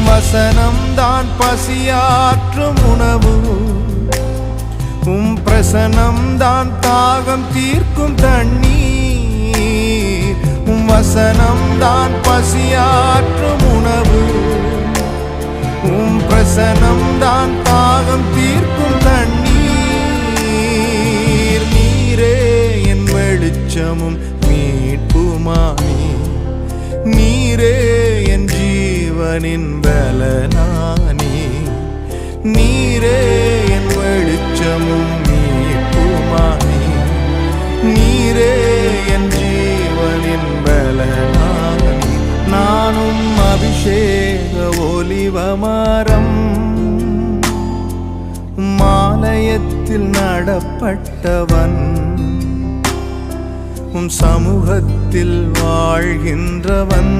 வசனம்தான் பசியாற்றும் உணவு, பிரசனம்தான் தாகம் தீர்க்கும் தண்ணீர். வசனம்தான் பசியாற்றும் உணவு, பிரசனம்தான் தாகம் தீர்க்கும் தண்ணீர். நீரே என் வெளிச்சமும் மீட்புமானே, நீரே என் ஜீவனின் பலனானே. நீரே என் வெளிச்சமும் மீட்புமானே, நீரே என் ஜீவனின் பலனானே. நானும் அபிஷேக ஒலிவமரம், மாலயத்தில் நடப்பட்டவன், சமூகத்தில் வாழ்கின்றவன்.